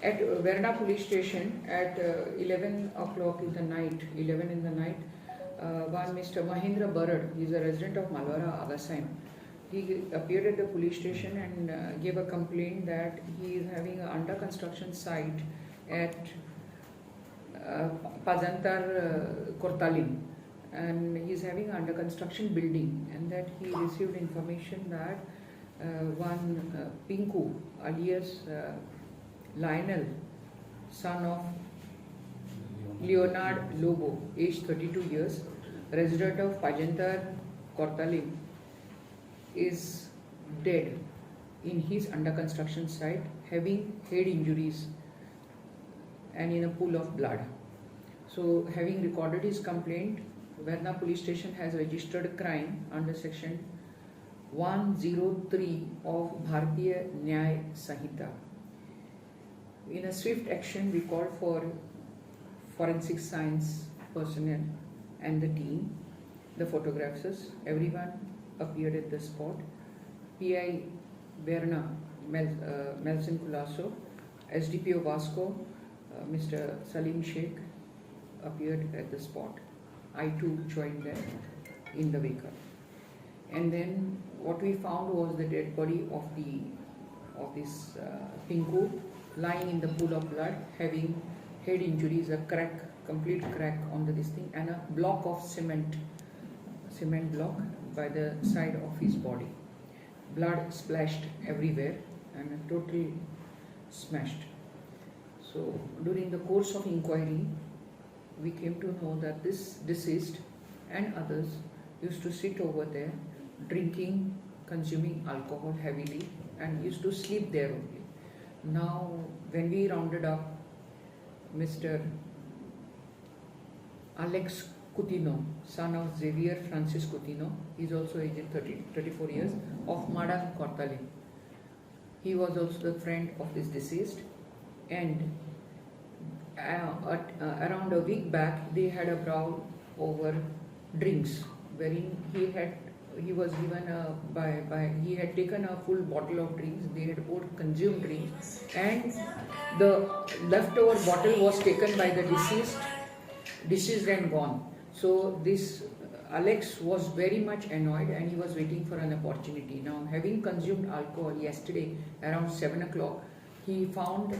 at Verna police station at 11 o'clock in the night, 11 in the night, one Mr. Mahendra Barad, he is a resident of Malwara, Agasaim. He appeared at the police station and gave a complaint that he is having an under construction site at Pajantar Cortalim, and he is having an under construction building, and that he received information that one Pinku alias Lionel, son of Lionel Lobo, aged 32 years, resident of Pajantar Cortalim, is dead in his under construction site, having head injuries and in a pool of blood. So, having recorded his complaint, Verna police station has registered a crime under section 103 of Bharatiya Nyay Sanhita. In a swift action, we called for forensic science personnel and the team, the photographers, everyone appeared at the spot. PI Verna Melson Culasso, SDPO Vasco, Mr. Salim Sheikh appeared at the spot. I too joined them in the vehicle. And then what we found was the dead body of this Pinku lying in the pool of blood, having head injuries, a crack, complete crack on this thing, and a block of cement block by the side of his body. Blood splashed everywhere and totally smashed. So during the course of inquiry, we came to know that this deceased and others used to sit over there drinking, consuming alcohol heavily, and used to sleep there only. Now when we rounded up Mr. Alex Coutinho, son of Xavier Francis Coutinho, he is also aged 34 years, of Madang Cortalim. He was also the friend of this deceased, and around a week back they had a brawl over drinks, wherein he was given he had taken a full bottle of drinks. They had both consumed drinks, and the leftover bottle was taken by the deceased and gone. So this Alex was very much annoyed and he was waiting for an opportunity. Now, having consumed alcohol yesterday around 7 o'clock, he found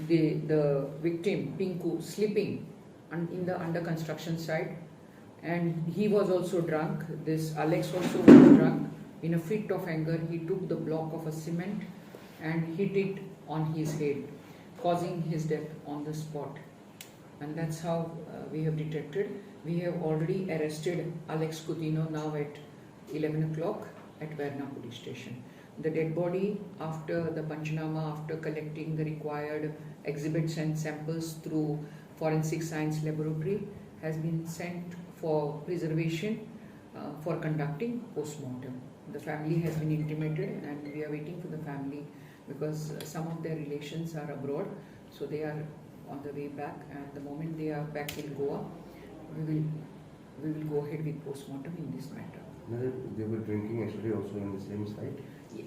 the victim Pinku sleeping in the under construction site, and he was also drunk. This Alex also was drunk. In a fit of anger, he took the block of a cement and hit it on his head, causing his death on the spot. And that's how we have detected. We have already arrested Alex Coutinho now at 11 o'clock at Verna police station. The dead body, after the Panchanama, after collecting the required exhibits and samples through forensic science laboratory, has been sent for preservation for conducting post-mortem. The family has been intimated and we are waiting for the family because some of their relations are abroad, so they are on the way back, and the moment they are back in Goa, we will go ahead with post-mortem in this matter. They were drinking yesterday also in the same site?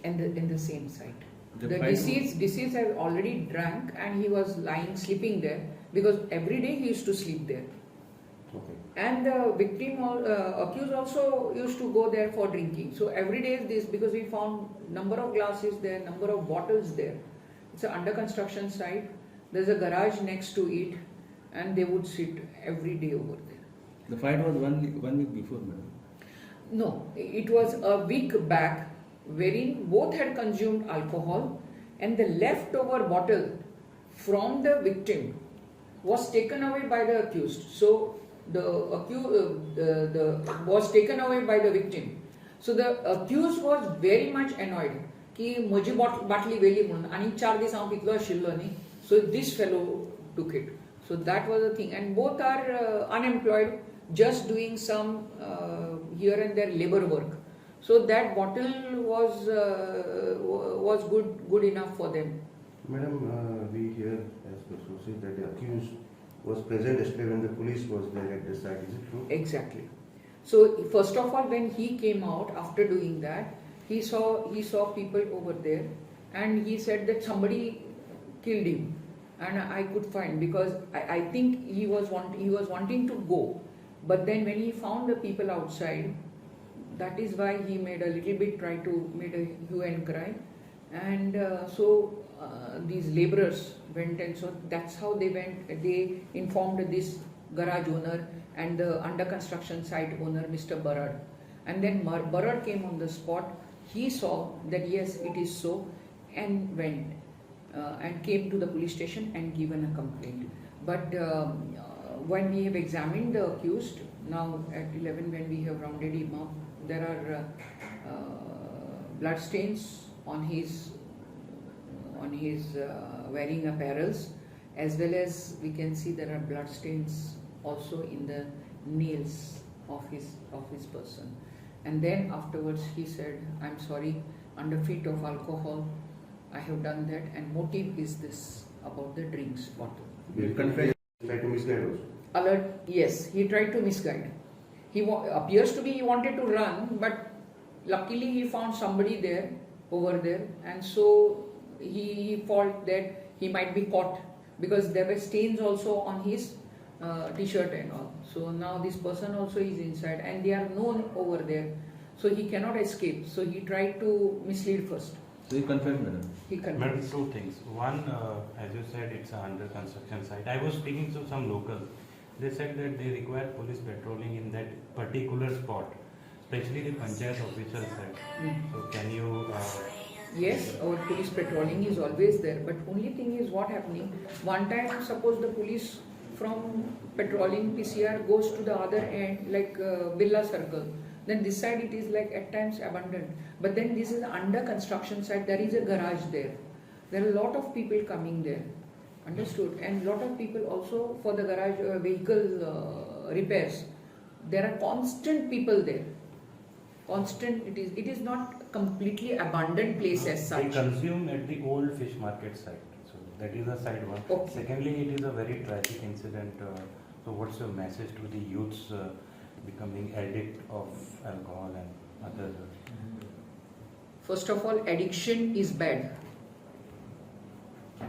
In the same site. The deceased has already drank and he was lying, sleeping there, because every day he used to sleep there. Okay. And the victim, accused also used to go there for drinking. So every day is this, because we found number of glasses there, number of bottles there. It's an under construction site. There's a garage next to it, and they would sit every day over there. The fight was one week before, madam? No, it was a week back, wherein both had consumed alcohol, and the leftover bottle from the victim was taken away by the accused. So the was taken away by the victim. So the accused was very much annoyed कि म्हजी बाटली वेली म्हणून आणि 4 दीस हांव पितलो आशिल्लो न्ही. So this fellow took it. So that was the thing, and both are unemployed, just doing some here and there labor work. So that bottle was good enough for them. Madam, we hear as per sources that the accused was present yesterday when the police was there at the site. Is it true? Exactly. So first of all, when he came out after doing that, he saw people over there, and he said that somebody killed him, and I could find, because I think he was wanting to go, but then when he found the people outside, that is why he made a little bit try to made a hue and cry, and these laborers went, and so that's how they went. They informed this garage owner and the under construction site owner, Mr. Barad, and then Barad came on the spot. He saw that yes, it is so, and went and came to the police station and given a complaint. But when we have examined the accused, now at 11 when we have rounded him up, there are blood stains on his wearing apparels, as well as we can see there are blood stains also in the nails of his person. And then afterwards he said, "I'm sorry, under feet of alcohol I have done that, and motive is this about the drinks bottle." Will confess, try to misguide also. Alert, yes, he tried to misguide. He appears to be he wanted to run, but luckily he found somebody there, over there, and so he felt that he might be caught, because there were stains also on his t-shirt and all. So now this person also is inside, and they are known over there, so he cannot escape. So he tried to mislead first. So he confessed, madam. He Madam, confessed. two things. One, as you said, it's a under construction site. I was speaking to some locals. They said that they require police patrolling in that particular spot, especially the panchayat official side. So can you? Yes, our police patrolling is always there, but only thing is what happening. One time, suppose the police from patrolling PCR goes to the other end, like Birla Circle. Then this side it is like at times abandoned. But then this is under construction site. There is a garage there. There are a lot of people coming there. Understood? And lot of people also for the garage vehicle repairs. There are constant people there. Constant. It is not completely abandoned place as They such. consume at the old fish market site. So that is a side one. Okay. Secondly, it is a very tragic incident. So what's your message to the youths becoming addict of alcohol and other? First of all, addiction is bad.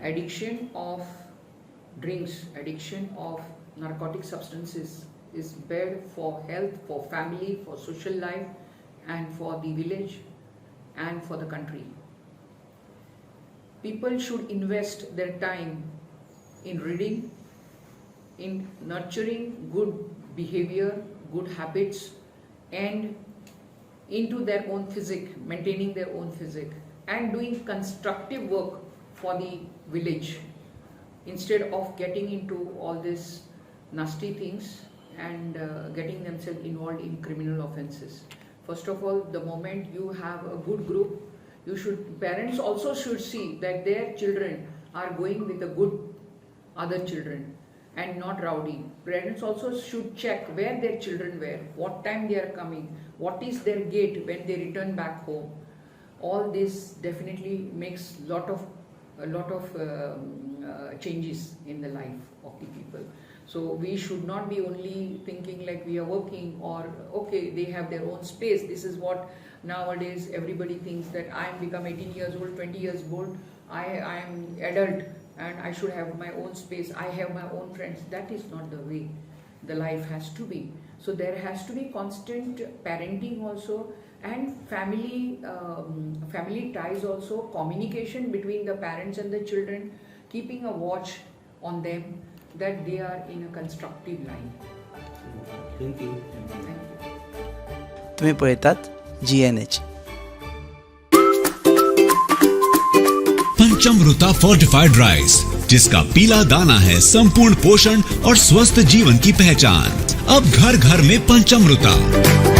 Addiction of drinks, addiction of narcotic substances is bad for health, for family, for social life, and for the village, and for the country. People should invest their time in reading, in nurturing good behavior, good habits, and into their own physique, maintaining their own physique, and doing constructive work for the village, instead of getting into all these nasty things and getting themselves involved in criminal offences. First of all, the moment you have a good group, parents also should see that their children are going with a good other children and not rowdy. Parents also should check where their children were, what time they are coming, what is their gait when they return back home. All this definitely makes a lot of changes in the life of the people. So we should not be only thinking like we are working, or okay, they have their own space. This is what nowadays everybody thinks, that I am become 18 years old, 20 years old, I am adult and I should have my own space, I have my own friends. That is not the way the life has to be. So there has to be constant parenting also, and family ties also, communication between the parents and the children, keeping a watch on them that they are in a constructive line. Thank you. Thank you. तुम्ही पळयतात GNH. पंचामृता fortified rice, जिसका पीला दाना है संपूर्ण पोषण और स्वस्थ जीवन की पहचान। अब घर घर में पंचामृता।